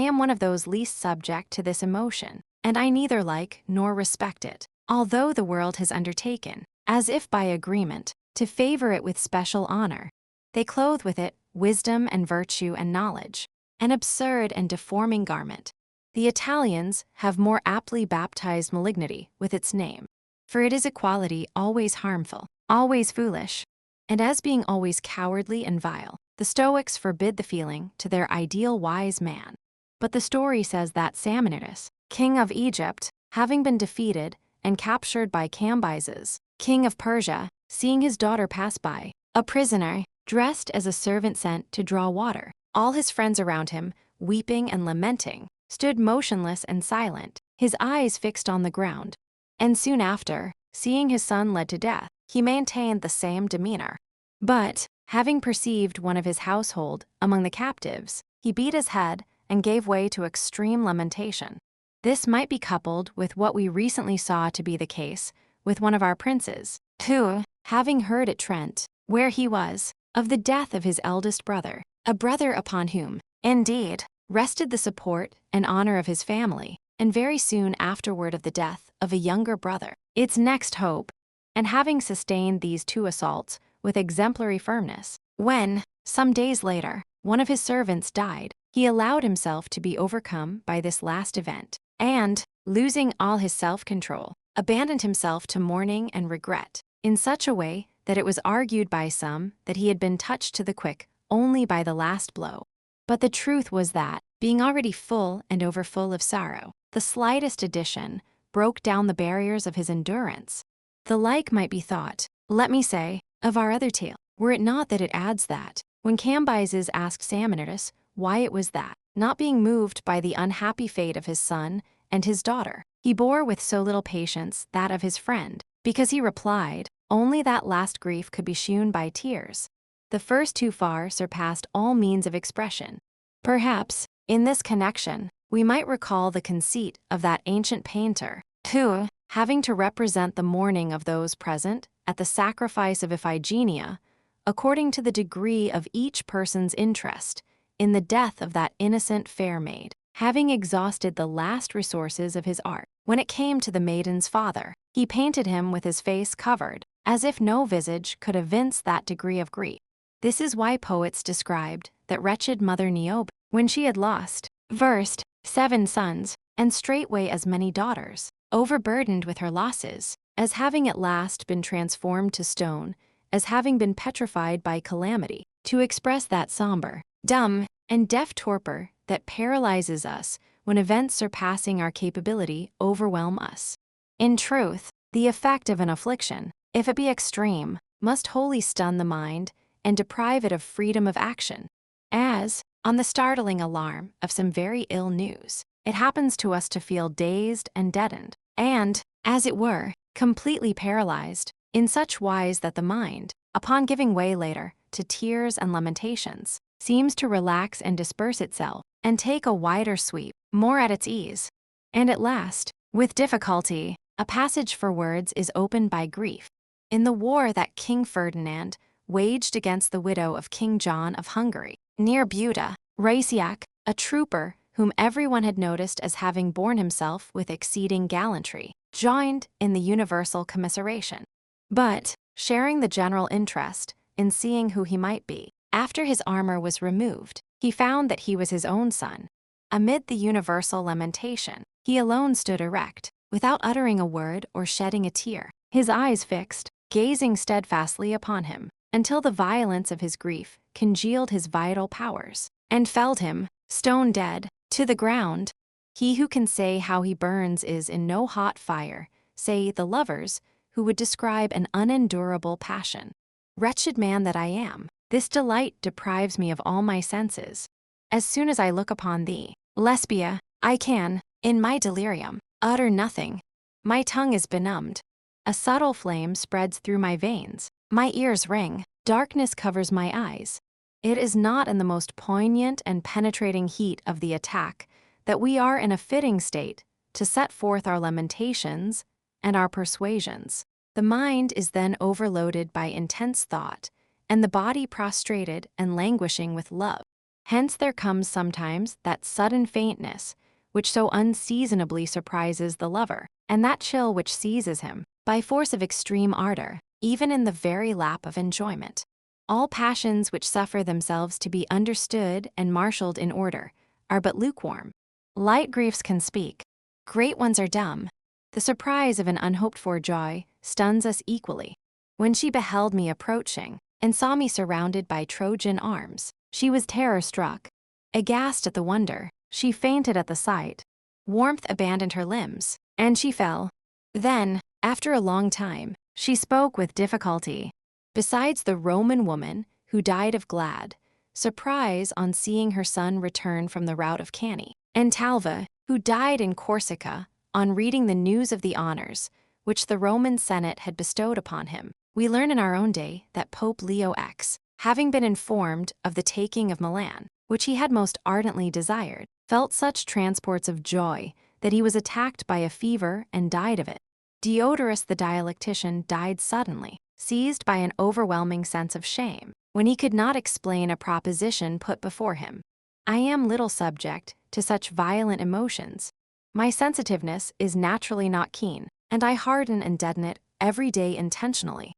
am one of those least subject to this emotion, and I neither like nor respect it, although the world has undertaken, as if by agreement, to favor it with special honor. They clothe with it wisdom and virtue and knowledge, an absurd and deforming garment. The Italians have more aptly baptized malignity with its name, for it is a quality always harmful, always foolish, and as being always cowardly and vile. The Stoics forbid the feeling to their ideal wise man. But the story says that Psammenitus, king of Egypt, having been defeated and captured by Cambyses, king of Persia, seeing his daughter pass by, a prisoner, dressed as a servant sent to draw water, all his friends around him, weeping and lamenting, stood motionless and silent, his eyes fixed on the ground. And soon after, seeing his son led to death, he maintained the same demeanor. But, having perceived one of his household among the captives, he beat his head and gave way to extreme lamentation. This might be coupled with what we recently saw to be the case with one of our princes, who, having heard at Trent, where he was, of the death of his eldest brother, a brother upon whom, indeed, rested the support and honor of his family, and very soon afterward of the death of a younger brother, its next hope, and having sustained these two assaults with exemplary firmness, when, some days later, one of his servants died, he allowed himself to be overcome by this last event, and, losing all his self-control, abandoned himself to mourning and regret, in such a way that it was argued by some that he had been touched to the quick only by the last blow. But the truth was that, being already full and overfull of sorrow, the slightest addition broke down the barriers of his endurance. The like might be thought, let me say, of our other tale, were it not that it adds that, when Cambyses asked Psammenitus why it was that, not being moved by the unhappy fate of his son and his daughter, he bore with so little patience that of his friend, because he replied, only that last grief could be shewn by tears. The first too far surpassed all means of expression. Perhaps, in this connection, we might recall the conceit of that ancient painter, who, having to represent the mourning of those present at the sacrifice of Iphigenia, according to the degree of each person's interest, in the death of that innocent fair maid, having exhausted the last resources of his art, when it came to the maiden's father, he painted him with his face covered, as if no visage could evince that degree of grief. This is why poets described that wretched mother Niobe, when she had lost, versed, 7 sons, and straightway as many daughters, overburdened with her losses, as having at last been transformed to stone, as having been petrified by calamity, to express that somber, dumb, and deaf torpor that paralyzes us when events surpassing our capability overwhelm us. In truth, the effect of an affliction, if it be extreme, must wholly stun the mind and deprive it of freedom of action. As, on the startling alarm of some very ill news, it happens to us to feel dazed and deadened, and, as it were, completely paralyzed, in such wise that the mind, upon giving way later to tears and lamentations, seems to relax and disperse itself, and take a wider sweep, more at its ease. And at last, with difficulty, a passage for words is opened by grief. In the war that King Ferdinand waged against the widow of King John of Hungary, near Buda, Raïsciac, a trooper whom everyone had noticed as having borne himself with exceeding gallantry, joined in the universal commiseration. But, sharing the general interest in seeing who he might be, after his armor was removed, he found that he was his own son. Amid the universal lamentation, he alone stood erect, without uttering a word or shedding a tear, his eyes fixed, gazing steadfastly upon him, until the violence of his grief congealed his vital powers, and felled him, stone dead, to the ground. He who can say how he burns is in no hot fire, say the lovers, who would describe an unendurable passion. Wretched man that I am, this delight deprives me of all my senses. As soon as I look upon thee, Lesbia, I can, in my delirium, utter nothing. My tongue is benumbed. A subtle flame spreads through my veins. My ears ring. Darkness covers my eyes. It is not in the most poignant and penetrating heat of the attack that we are in a fitting state to set forth our lamentations and our persuasions. The mind is then overloaded by intense thought, and the body prostrated and languishing with love. Hence there comes sometimes that sudden faintness, which so unseasonably surprises the lover, and that chill which seizes him, by force of extreme ardor, even in the very lap of enjoyment. All passions which suffer themselves to be understood and marshaled in order are but lukewarm. Light griefs can speak. Great ones are dumb. The surprise of an unhoped-for joy stuns us equally. When she beheld me approaching, and saw me surrounded by Trojan arms, she was terror-struck. Aghast at the wonder, she fainted at the sight. Warmth abandoned her limbs, and she fell. Then, after a long time, she spoke with difficulty. Besides the Roman woman, who died of glad surprise on seeing her son return from the rout of Cannae, and Talva, who died in Corsica on reading the news of the honors which the Roman Senate had bestowed upon him, we learn in our own day that Pope Leo X, having been informed of the taking of Milan, which he had most ardently desired, felt such transports of joy that he was attacked by a fever and died of it. Diodorus the dialectician died suddenly, seized by an overwhelming sense of shame, when he could not explain a proposition put before him. I am little subject to such violent emotions. My sensitiveness is naturally not keen, and I harden and deaden it every day intentionally.